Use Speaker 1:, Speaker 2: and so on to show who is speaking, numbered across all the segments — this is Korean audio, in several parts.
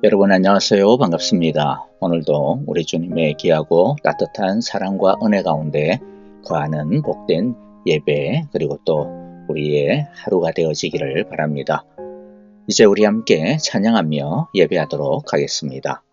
Speaker 1: 여러분 안녕하세요. 반갑습니다. 오늘도 우리 주님의 귀하고 따뜻한 사랑과 은혜 가운데 거하는 복된 예배 그리고 또 우리의 하루가 되어지기를 바랍니다. 이제 우리 함께 찬양하며 예배하도록 하겠습니다.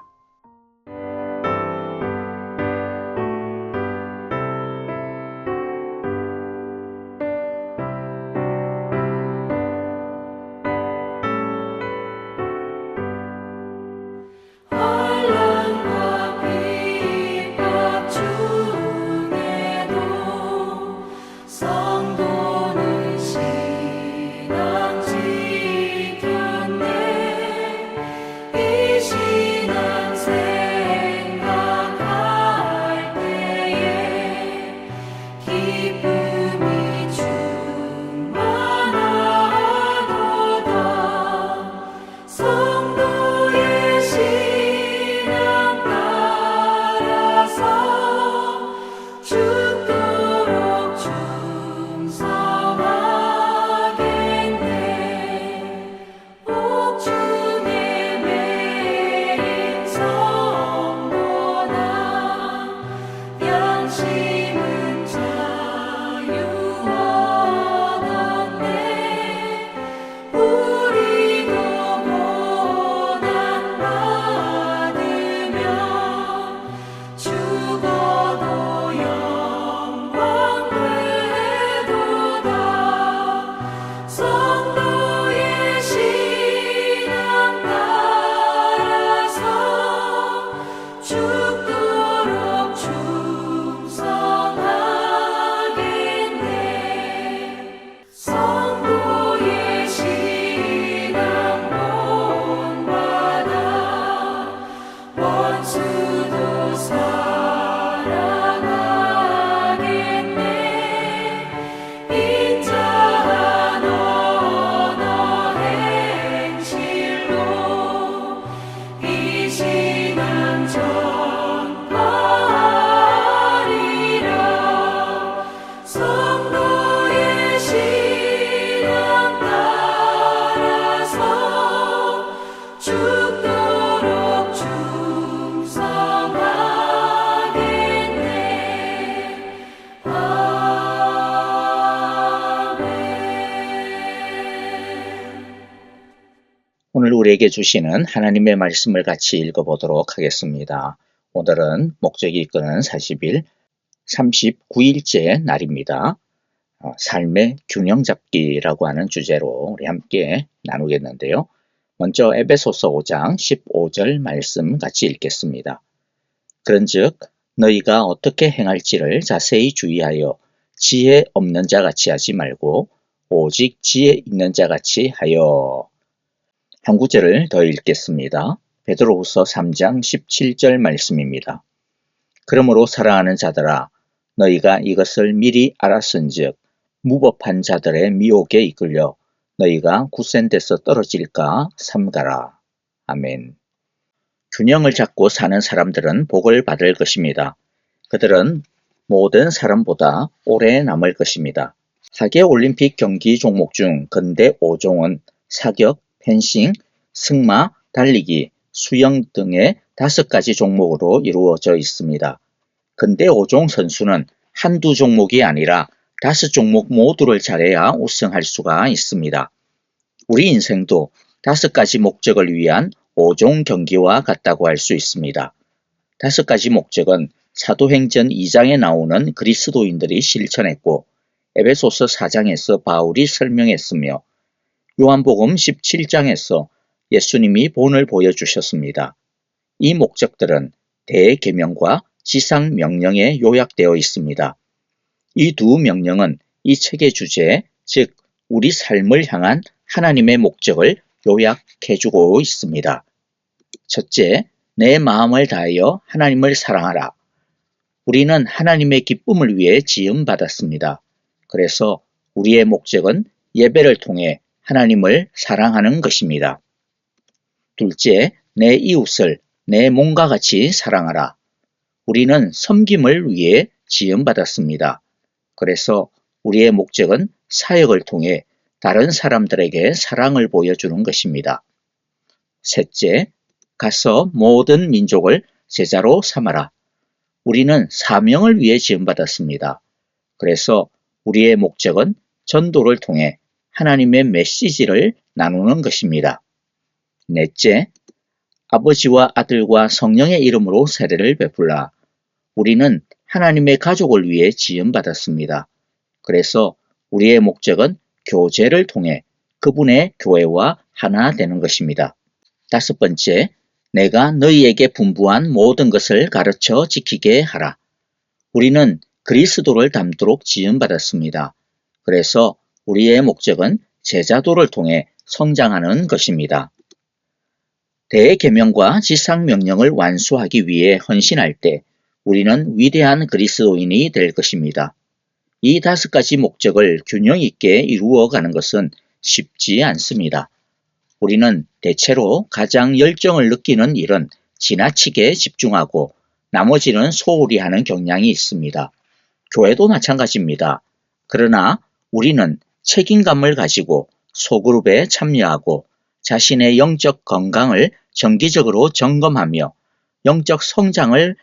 Speaker 1: 오늘 우리에게 주시는 하나님의 말씀을 같이 읽어보도록 하겠습니다. 오늘은 목적이 이끄는 40일 39일째 날입니다. 삶의 균형 잡기라고 하는 주제로 우리 함께 나누겠는데요. 먼저 에베소서 5장 15절 말씀 같이 읽겠습니다. 그런즉 너희가 어떻게 행할지를 자세히 주의하여 지혜 없는 자같이 하지 말고 오직 지혜 있는 자같이 하여. 한 구절을 더 읽겠습니다. 베드로후서 3장 17절 말씀입니다. 그러므로 사랑하는 자들아 너희가 이것을 미리 알았은즉 무법한 자들의 미혹에 이끌려 너희가 굳센 데서 떨어질까 삼가라. 아멘. 균형을 잡고 사는 사람들은 복을 받을 것입니다. 그들은 모든 사람보다 오래 남을 것입니다. 하계올림픽 경기 종목 중 근대 5종은 사격, 펜싱, 승마, 달리기, 수영 등의 5가지 종목으로 이루어져 있습니다. 근대 5종 선수는 한두 종목이 아니라 5종목 모두를 잘해야 우승할 수가 있습니다. 우리 인생도 5가지 목적을 위한 5종 경기와 같다고 할 수 있습니다. 5가지 목적은 사도행전 2장에 나오는 그리스도인들이 실천했고 에베소서 4장에서 바울이 설명했으며 요한복음 17장에서 예수님이 본을 보여주셨습니다. 이 목적들은 대계명과 지상명령에 요약되어 있습니다. 이 두 명령은 이 책의 주제, 즉 우리 삶을 향한 하나님의 목적을 요약해주고 있습니다. 첫째, 내 마음을 다하여 하나님을 사랑하라. 우리는 하나님의 기쁨을 위해 지음받았습니다. 그래서 우리의 목적은 예배를 통해 하나님을 사랑하는 것입니다. 둘째, 내 이웃을 내 몸과 같이 사랑하라. 우리는 섬김을 위해 지음받았습니다. 그래서 우리의 목적은 사역을 통해 다른 사람들에게 사랑을 보여주는 것입니다. 셋째, 가서 모든 민족을 제자로 삼아라. 우리는 사명을 위해 지음받았습니다. 그래서 우리의 목적은 전도를 통해 하나님의 메시지를 나누는 것입니다. 넷째, 아버지와 아들과 성령의 이름으로 세례를 베풀라. 우리는 하나님의 가족을 위해 지음받았습니다. 그래서 우리의 목적은 교제를 통해 그분의 교회와 하나 되는 것입니다. 다섯 번째, 내가 너희에게 분부한 모든 것을 가르쳐 지키게 하라. 우리는 그리스도를 닮도록 지음받았습니다. 그래서 우리의 목적은 제자도를 통해 성장하는 것입니다. 대계명과 지상명령을 완수하기 위해 헌신할 때 우리는 위대한 그리스도인이 될 것입니다. 이 다섯 가지 목적을 균형 있게 이루어가는 것은 쉽지 않습니다. 우리는 대체로 가장 열정을 느끼는 일은 지나치게 집중하고 나머지는 소홀히 하는 경향이 있습니다. 교회도 마찬가지입니다. 그러나 우리는 책임감을 가지고 소그룹에 참여하고 자신의 영적 건강을 정기적으로 점검하며 영적 성장을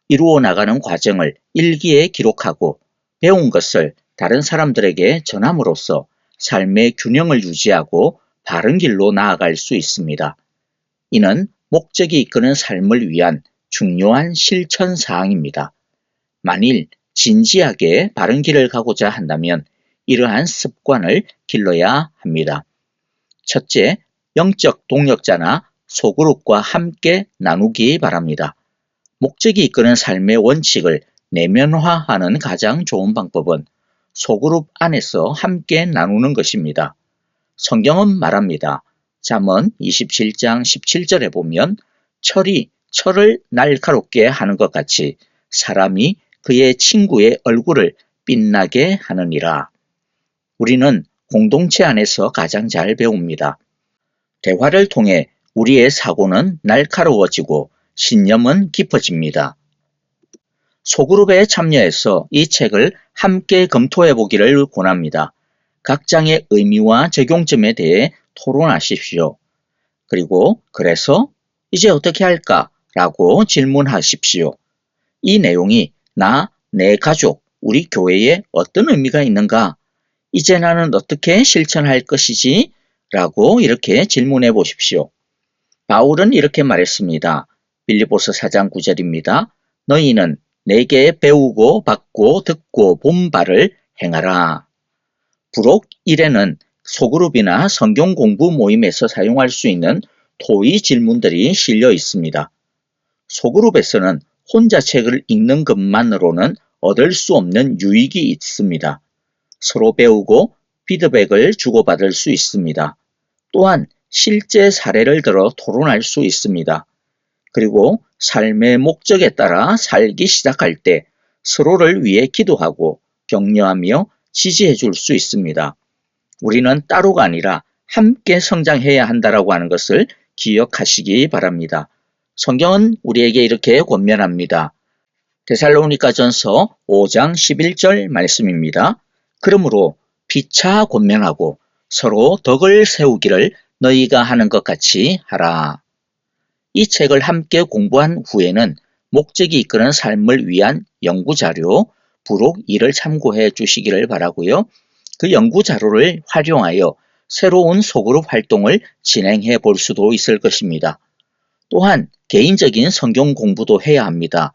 Speaker 1: 이루어 나가는 과정을 일기에 기록하고 배운 것을 다른 사람들에게 전함으로써 삶의 균형을 유지하고 바른 길로 나아갈 수 있습니다. 이는 목적이 이끄는 삶을 위한 중요한 실천 사항입니다. 만일 진지하게 바른 길을 가고자 한다면 이러한 습관을 길러야 합니다. 첫째, 영적 동역자나 소그룹과 함께 나누기 바랍니다. 목적이 이끄는 삶의 원칙을 내면화하는 가장 좋은 방법은 소그룹 안에서 함께 나누는 것입니다. 성경은 말합니다. 잠언 27장 17절에 보면 철이 철을 날카롭게 하는 것 같이 사람이 그의 친구의 얼굴을 빛나게 하느니라. 우리는 공동체 안에서 가장 잘 배웁니다. 대화를 통해 우리의 사고는 날카로워지고 신념은 깊어집니다. 소그룹에 참여해서 이 책을 함께 검토해 보기를 권합니다. 각 장의 의미와 적용점에 대해 토론하십시오. 그리고 그래서 이제 어떻게 할까? 라고 질문하십시오. 이 내용이 나, 내 가족, 우리 교회에 어떤 의미가 있는가? 이제 나는 어떻게 실천할 것이지? 라고 이렇게 질문해 보십시오. 바울은 이렇게 말했습니다. 빌립보서 4장 9절입니다. 너희는 내게 배우고 받고 듣고 본 바를 행하라. 부록 1에는 소그룹이나 성경 공부 모임에서 사용할 수 있는 토의 질문들이 실려 있습니다. 소그룹에서는 혼자 책을 읽는 것만으로는 얻을 수 없는 유익이 있습니다. 서로 배우고 피드백을 주고받을 수 있습니다. 또한 실제 사례를 들어 토론할 수 있습니다. 그리고 삶의 목적에 따라 살기 시작할 때 서로를 위해 기도하고 격려하며 지지해 줄 수 있습니다. 우리는 따로가 아니라 함께 성장해야 한다라고 하는 것을 기억하시기 바랍니다. 성경은 우리에게 이렇게 권면합니다. 데살로니가전서 5장 11절 말씀입니다. 그러므로 피차 권면하고 서로 덕을 세우기를 너희가 하는 것 같이 하라. 이 책을 함께 공부한 후에는 목적이 이끄는 삶을 위한 연구자료 부록 2를 참고해 주시기를 바라고요. 그 연구자료를 활용하여 새로운 소그룹 활동을 진행해 볼 수도 있을 것입니다. 또한 개인적인 성경 공부도 해야 합니다.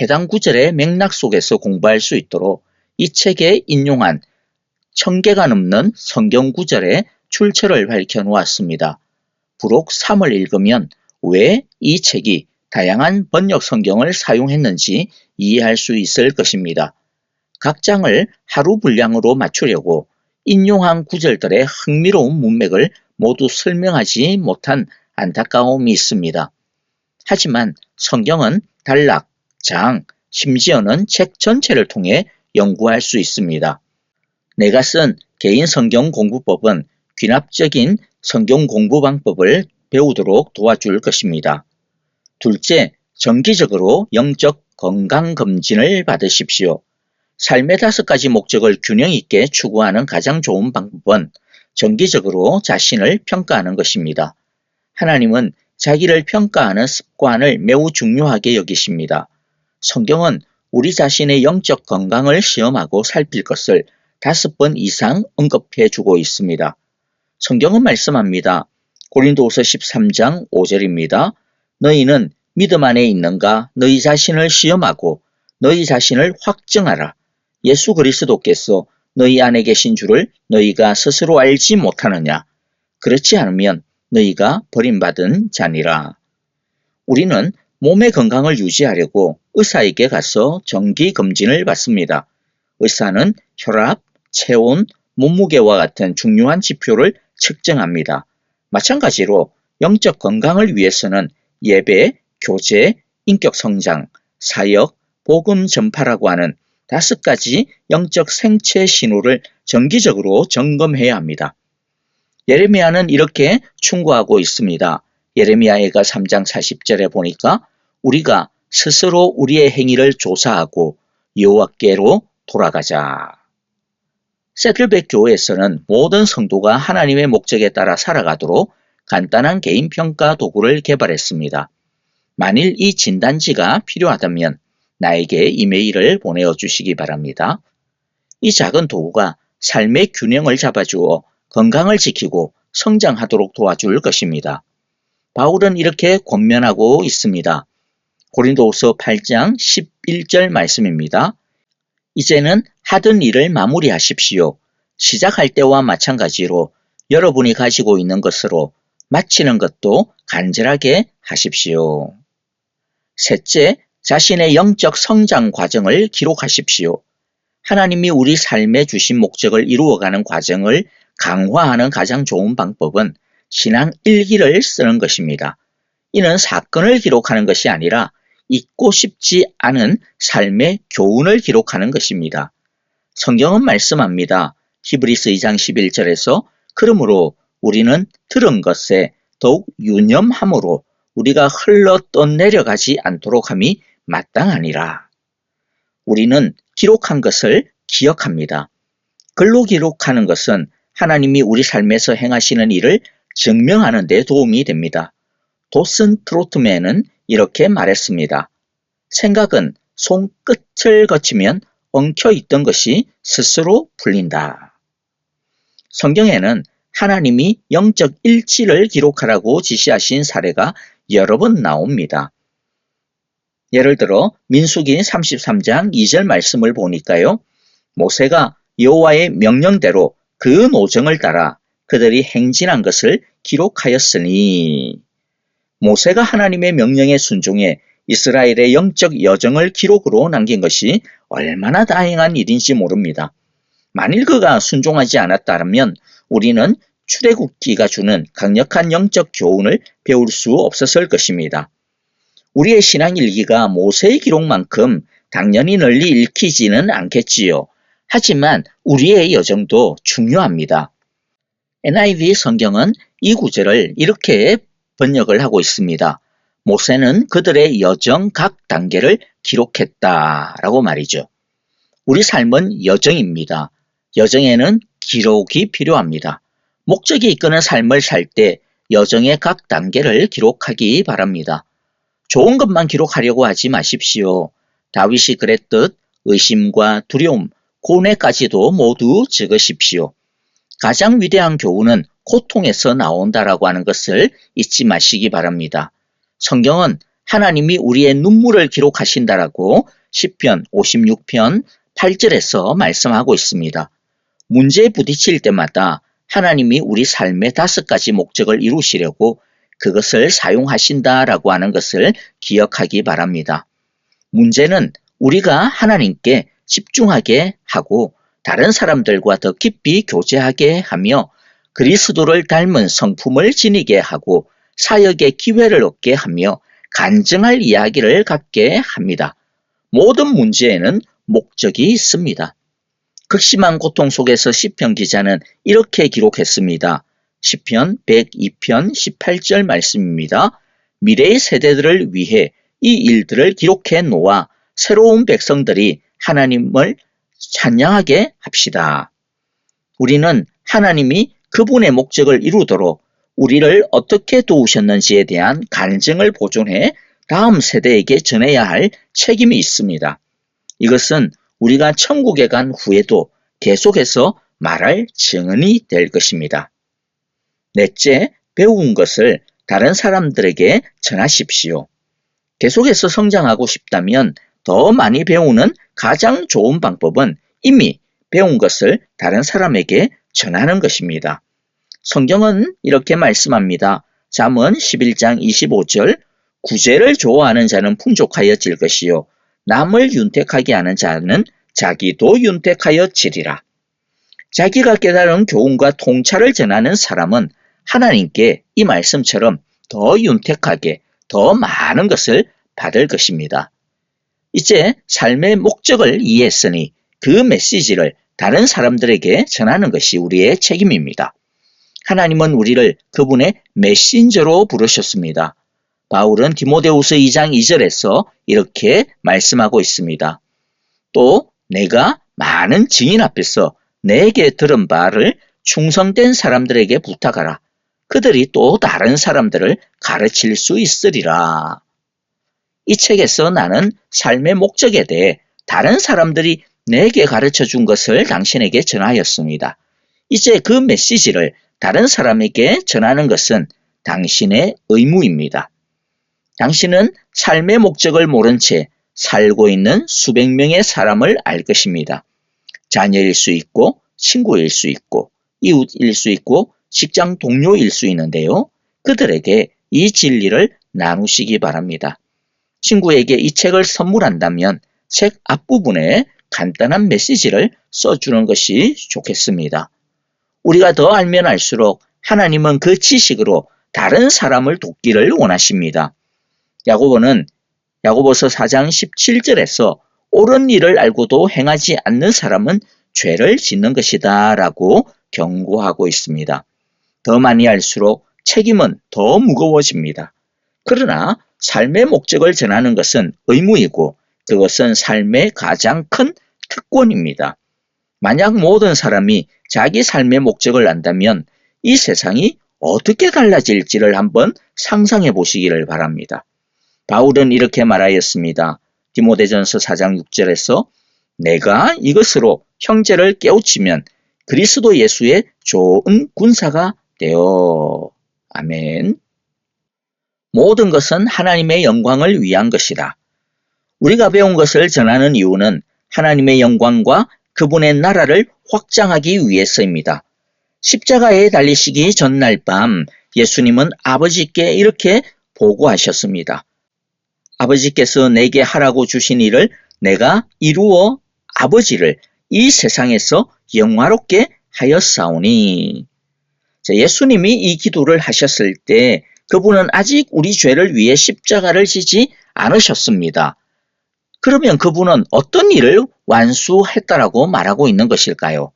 Speaker 1: 해당 구절의 맥락 속에서 공부할 수 있도록 이 책에 인용한 1000개가 넘는 성경 구절의 출처를 밝혀 놓았습니다. 부록 3을 읽으면 왜 이 책이 다양한 번역 성경을 사용했는지 이해할 수 있을 것입니다. 각 장을 하루 분량으로 맞추려고 인용한 구절들의 흥미로운 문맥을 모두 설명하지 못한 안타까움이 있습니다. 하지만 성경은 단락, 장, 심지어는 책 전체를 통해 연구할 수 있습니다. 내가 쓴 개인 성경 공부법은 귀납적인 성경 공부 방법을 배우도록 도와줄 것입니다. 둘째, 정기적으로 영적 건강검진을 받으십시오. 삶의 5가지 목적을 균형 있게 추구하는 가장 좋은 방법은 정기적으로 자신을 평가하는 것입니다. 하나님은 자기를 평가하는 습관을 매우 중요하게 여기십니다. 성경은 우리 자신의 영적 건강을 시험하고 살필 것을 5번 이상 언급해 주고 있습니다. 성경은 말씀합니다. 고린도후서 13장 5절입니다. 너희는 믿음 안에 있는가? 너희 자신을 시험하고 너희 자신을 확증하라. 예수 그리스도께서 너희 안에 계신 줄을 너희가 스스로 알지 못하느냐? 그렇지 않으면 너희가 버림받은 자니라. 우리는 몸의 건강을 유지하려고 의사에게 가서 정기검진을 받습니다. 의사는 혈압, 체온, 몸무게와 같은 중요한 지표를 측정합니다. 마찬가지로 영적 건강을 위해서는 예배, 교제, 인격 성장, 사역, 복음 전파라고 하는 5가지 영적 생체 신호를 정기적으로 점검해야 합니다. 예레미야는 이렇게 충고하고 있습니다. 예레미야가 3장 40절에 보니까 우리가 스스로 우리의 행위를 조사하고 여호와께로 돌아가자. 세틀백 교회에서는 모든 성도가 하나님의 목적에 따라 살아가도록 간단한 개인 평가 도구를 개발했습니다. 만일 이 진단지가 필요하다면 나에게 이메일을 보내주시기 바랍니다. 이 작은 도구가 삶의 균형을 잡아주어 건강을 지키고 성장하도록 도와줄 것입니다. 바울은 이렇게 권면하고 있습니다. 고린도후서 8장 11절 말씀입니다. 이제는 하던 일을 마무리하십시오. 시작할 때와 마찬가지로 여러분이 가지고 있는 것으로 마치는 것도 간절하게 하십시오. 셋째, 자신의 영적 성장 과정을 기록하십시오. 하나님이 우리 삶에 주신 목적을 이루어가는 과정을 강화하는 가장 좋은 방법은 신앙 일기를 쓰는 것입니다. 이는 사건을 기록하는 것이 아니라 잊고 싶지 않은 삶의 교훈을 기록하는 것입니다. 성경은 말씀합니다. 히브리서 2장 11절에서 그러므로 우리는 들은 것에 더욱 유념함으로 우리가 흘러 떠내려가지 않도록 함이 마땅하니라. 우리는 기록한 것을 기억합니다. 글로 기록하는 것은 하나님이 우리 삶에서 행하시는 일을 증명하는 데 도움이 됩니다. 도슨 트로트맨은 이렇게 말했습니다. 생각은 손끝을 거치면 엉켜있던 것이 스스로 풀린다. 성경에는 하나님이 영적 일치를 기록하라고 지시하신 사례가 여러 번 나옵니다. 예를 들어 민수기 33장 2절 말씀을 보니까요. 모세가 여호와의 명령대로 그 노정을 따라 그들이 행진한 것을 기록하였으니 모세가 하나님의 명령에 순종해 이스라엘의 영적 여정을 기록으로 남긴 것이 얼마나 다행한 일인지 모릅니다. 만일 그가 순종하지 않았다면 우리는 출애굽기가 주는 강력한 영적 교훈을 배울 수 없었을 것입니다. 우리의 신앙일기가 모세의 기록만큼 당연히 널리 읽히지는 않겠지요. 하지만 우리의 여정도 중요합니다. NIV 성경은 이 구절을 이렇게 번역을 하고 있습니다. 모세는 그들의 여정 각 단계를 기록했다라고 말이죠. 우리 삶은 여정입니다. 여정에는 기록이 필요합니다. 목적이 이끄는 삶을 살 때 여정의 각 단계를 기록하기 바랍니다. 좋은 것만 기록하려고 하지 마십시오. 다윗이 그랬듯 의심과 두려움, 고뇌까지도 모두 적으십시오. 가장 위대한 교훈은 고통에서 나온다라고 하는 것을 잊지 마시기 바랍니다. 성경은 하나님이 우리의 눈물을 기록하신다라고 시편 56편 8절에서 말씀하고 있습니다. 문제에 부딪힐 때마다 하나님이 우리 삶의 5가지 목적을 이루시려고 그것을 사용하신다라고 하는 것을 기억하기 바랍니다. 문제는 우리가 하나님께 집중하게 하고 다른 사람들과 더 깊이 교제하게 하며 그리스도를 닮은 성품을 지니게 하고 사역의 기회를 얻게 하며 간증할 이야기를 갖게 합니다. 모든 문제에는 목적이 있습니다. 극심한 고통 속에서 시편 기자는 이렇게 기록했습니다. 시편 102편 18절 말씀입니다. 미래의 세대들을 위해 이 일들을 기록해 놓아 새로운 백성들이 하나님을 찬양하게 합시다. 우리는 하나님이 그분의 목적을 이루도록 우리를 어떻게 도우셨는지에 대한 간증을 보존해 다음 세대에게 전해야 할 책임이 있습니다. 이것은 우리가 천국에 간 후에도 계속해서 말할 증언이 될 것입니다. 넷째, 배운 것을 다른 사람들에게 전하십시오. 계속해서 성장하고 싶다면 더 많이 배우는 가장 좋은 방법은 이미 배운 것을 다른 사람에게 전하는 것입니다. 성경은 이렇게 말씀합니다. 잠언 11장 25절, 구제를 좋아하는 자는 풍족하여질 것이요 남을 윤택하게 하는 자는 자기도 윤택하여지리라. 자기가 깨달은 교훈과 통찰을 전하는 사람은 하나님께 이 말씀처럼 더 윤택하게 더 많은 것을 받을 것입니다. 이제 삶의 목적을 이해했으니 그 메시지를 다른 사람들에게 전하는 것이 우리의 책임입니다. 하나님은 우리를 그분의 메신저로 부르셨습니다. 바울은 디모데후서 2장 2절에서 이렇게 말씀하고 있습니다. 또 내가 많은 증인 앞에서 내게 들은 바를 충성된 사람들에게 부탁하라. 그들이 또 다른 사람들을 가르칠 수 있으리라. 이 책에서 나는 삶의 목적에 대해 다른 사람들이 내게 가르쳐 준 것을 당신에게 전하였습니다. 이제 그 메시지를 다른 사람에게 전하는 것은 당신의 의무입니다. 당신은 삶의 목적을 모른 채 살고 있는 수백 명의 사람을 알 것입니다. 자녀일 수 있고 친구일 수 있고 이웃일 수 있고 직장 동료일 수 있는데요. 그들에게 이 진리를 나누시기 바랍니다. 친구에게 이 책을 선물한다면 책 앞부분에 간단한 메시지를 써주는 것이 좋겠습니다. 우리가 더 알면 알수록 하나님은 그 지식으로 다른 사람을 돕기를 원하십니다. 야고보서 4장 17절에서 옳은 일을 알고도 행하지 않는 사람은 죄를 짓는 것이다 라고 경고하고 있습니다. 더 많이 알수록 책임은 더 무거워집니다. 그러나 삶의 목적을 전하는 것은 의무이고 그것은 삶의 가장 큰 특권입니다. 만약 모든 사람이 자기 삶의 목적을 안다면 이 세상이 어떻게 달라질지를 한번 상상해 보시기를 바랍니다. 바울은 이렇게 말하였습니다. 디모데전서 4장 6절에서 내가 이것으로 형제를 깨우치면 그리스도 예수의 좋은 군사가 되어. 아멘. 모든 것은 하나님의 영광을 위한 것이다. 우리가 배운 것을 전하는 이유는 하나님의 영광과 그분의 나라를 확장하기 위해서입니다. 십자가에 달리시기 전날 밤 예수님은 아버지께 이렇게 보고하셨습니다. 아버지께서 내게 하라고 주신 일을 내가 이루어 아버지를 이 세상에서 영화롭게 하였사오니. 예수님이 이 기도를 하셨을 때 그분은 아직 우리 죄를 위해 십자가를 지지 않으셨습니다. 그러면 그분은 어떤 일을 완수했다라고 말하고 있는 것일까요?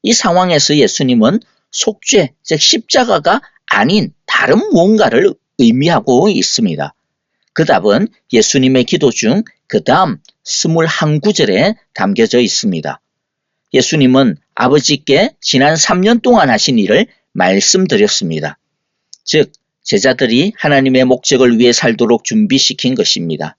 Speaker 1: 이 상황에서 예수님은 속죄, 즉 십자가가 아닌 다른 무언가를 의미하고 있습니다. 그 답은 예수님의 기도 중 그 다음 21구절에 담겨져 있습니다. 예수님은 아버지께 지난 3년 동안 하신 일을 말씀드렸습니다. 즉 제자들이 하나님의 목적을 위해 살도록 준비시킨 것입니다.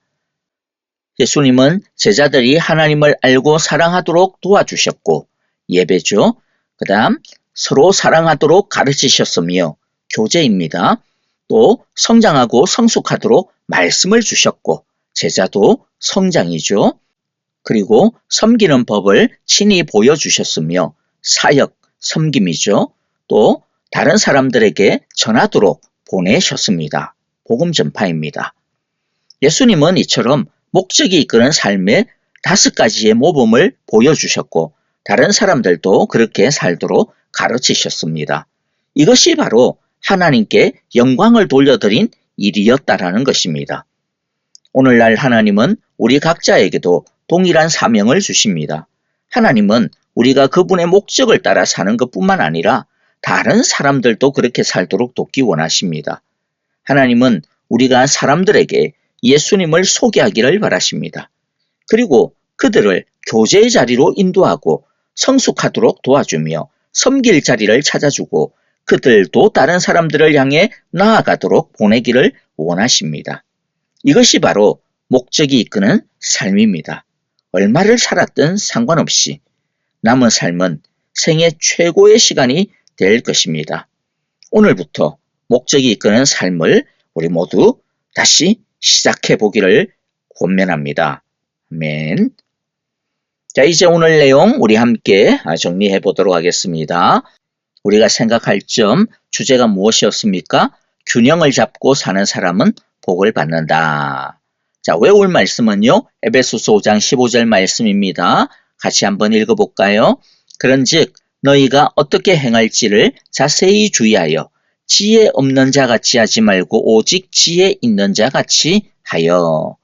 Speaker 1: 예수님은 제자들이 하나님을 알고 사랑하도록 도와주셨고 예배죠. 그 다음 서로 사랑하도록 가르치셨으며 교제입니다. 또 성장하고 성숙하도록 말씀을 주셨고 제자도 성장이죠. 그리고 섬기는 법을 친히 보여주셨으며 사역, 섬김이죠. 또 다른 사람들에게 전하도록 보내셨습니다. 복음 전파입니다. 예수님은 이처럼 목적이 이끄는 삶의 5가지의 모범을 보여주셨고 다른 사람들도 그렇게 살도록 가르치셨습니다. 이것이 바로 하나님께 영광을 돌려드린 일이었다라는 것입니다. 오늘날 하나님은 우리 각자에게도 동일한 사명을 주십니다. 하나님은 우리가 그분의 목적을 따라 사는 것뿐만 아니라 다른 사람들도 그렇게 살도록 돕기 원하십니다. 하나님은 우리가 사람들에게 예수님을 소개하기를 바라십니다. 그리고 그들을 교제의 자리로 인도하고 성숙하도록 도와주며 섬길 자리를 찾아주고 그들도 다른 사람들을 향해 나아가도록 보내기를 원하십니다. 이것이 바로 목적이 이끄는 삶입니다. 얼마를 살았든 상관없이 남은 삶은 생애 최고의 시간이 될 것입니다. 오늘부터 목적이 이끄는 삶을 우리 모두 다시 시작해 보기를 권면합니다. 아멘. 자, 이제 오늘 내용 우리 함께 정리해 보도록 하겠습니다. 우리가 생각할 점, 주제가 무엇이었습니까? 균형을 잡고 사는 사람은 복을 받는다. 자, 외울 말씀은요, 에베소서 5장 15절 말씀입니다. 같이 한번 읽어볼까요? 그런즉 너희가 어떻게 행할지를 자세히 주의하여 지혜 없는 자 같이 하지 말고 오직 지혜 있는 자 같이 하여.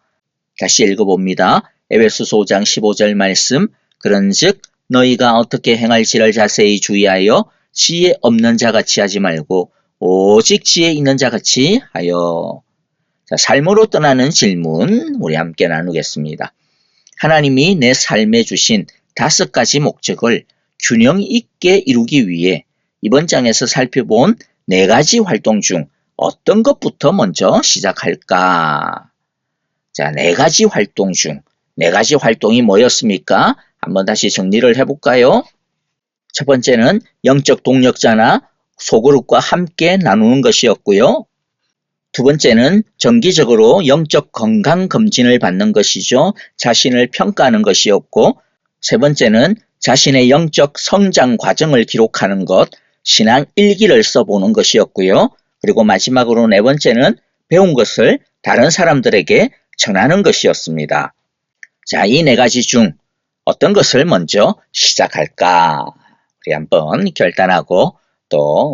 Speaker 1: 다시 읽어봅니다. 에베소서 5장 15절 말씀. 그런즉 너희가 어떻게 행할지를 자세히 주의하여 지혜 없는 자 같이 하지 말고 오직 지혜 있는 자 같이 하여. 자, 삶으로 떠나는 질문 우리 함께 나누겠습니다. 하나님이 내 삶에 주신 5가지 목적을 균형 있게 이루기 위해 이번 장에서 살펴본 4가지 활동 중 어떤 것부터 먼저 시작할까? 자, 4가지 활동 중 4가지 활동이 뭐였습니까? 한번 다시 정리를 해볼까요? 첫 번째는 영적 동력자나 소그룹과 함께 나누는 것이었고요. 두 번째는 정기적으로 영적 건강 검진을 받는 것이죠. 자신을 평가하는 것이었고, 세 번째는 자신의 영적 성장 과정을 기록하는 것, 신앙 일기를 써보는 것이었고요. 그리고 마지막으로 4번째는 배운 것을 다른 사람들에게 전하는 것이었습니다. 자, 이 4가지 중 어떤 것을 먼저 시작할까? 우리 한번 결단하고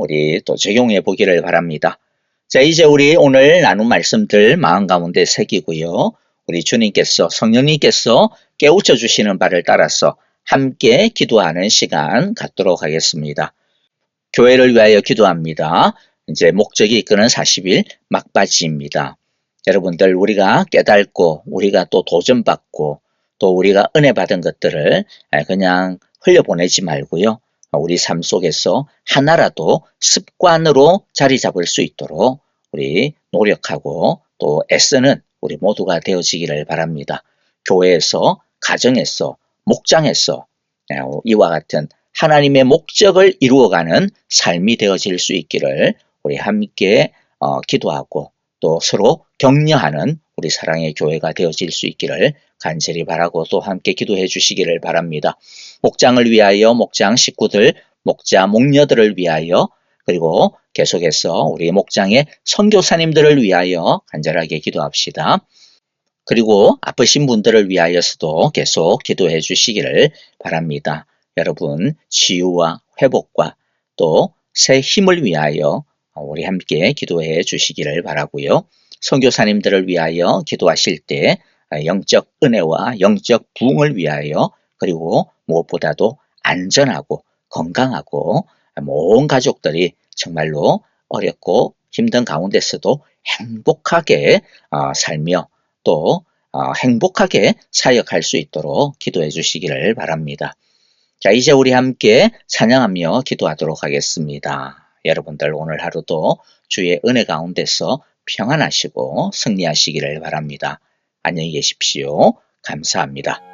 Speaker 1: 우리 적용해 보기를 바랍니다. 자, 이제 우리 오늘 나눈 말씀들 마음 가운데 새기고요. 우리 주님께서, 성령님께서 깨우쳐 주시는 바를 따라서 함께 기도하는 시간 갖도록 하겠습니다. 교회를 위하여 기도합니다. 이제 목적이 이끄는 40일 막바지입니다. 여러분들, 우리가 깨닫고 우리가 또 도전받고 또 우리가 은혜 받은 것들을 그냥 흘려보내지 말고요. 우리 삶 속에서 하나라도 습관으로 자리 잡을 수 있도록 우리 노력하고 또 애쓰는 우리 모두가 되어지기를 바랍니다. 교회에서, 가정에서, 목장에서 이와 같은 하나님의 목적을 이루어가는 삶이 되어질 수 있기를 우리 함께 기도하고 또 서로 격려하는 우리 사랑의 교회가 되어질 수 있기를 간절히 바라고 또 함께 기도해 주시기를 바랍니다. 목장을 위하여, 목장 식구들, 목자, 목녀들을 위하여, 그리고 계속해서 우리 목장의 선교사님들을 위하여 간절하게 기도합시다. 그리고 아프신 분들을 위하여서도 계속 기도해 주시기를 바랍니다. 여러분, 치유와 회복과 또 새 힘을 위하여 우리 함께 기도해 주시기를 바라고요. 선교사님들을 위하여 기도하실 때 영적 은혜와 영적 부흥을 위하여, 그리고 무엇보다도 안전하고 건강하고 모든 가족들이 정말로 어렵고 힘든 가운데서도 행복하게 살며 또 행복하게 사역할 수 있도록 기도해 주시기를 바랍니다. 자, 이제 우리 함께 찬양하며 기도하도록 하겠습니다. 여러분들, 오늘 하루도 주의 은혜 가운데서 평안하시고 승리하시기를 바랍니다. 안녕히 계십시오. 감사합니다.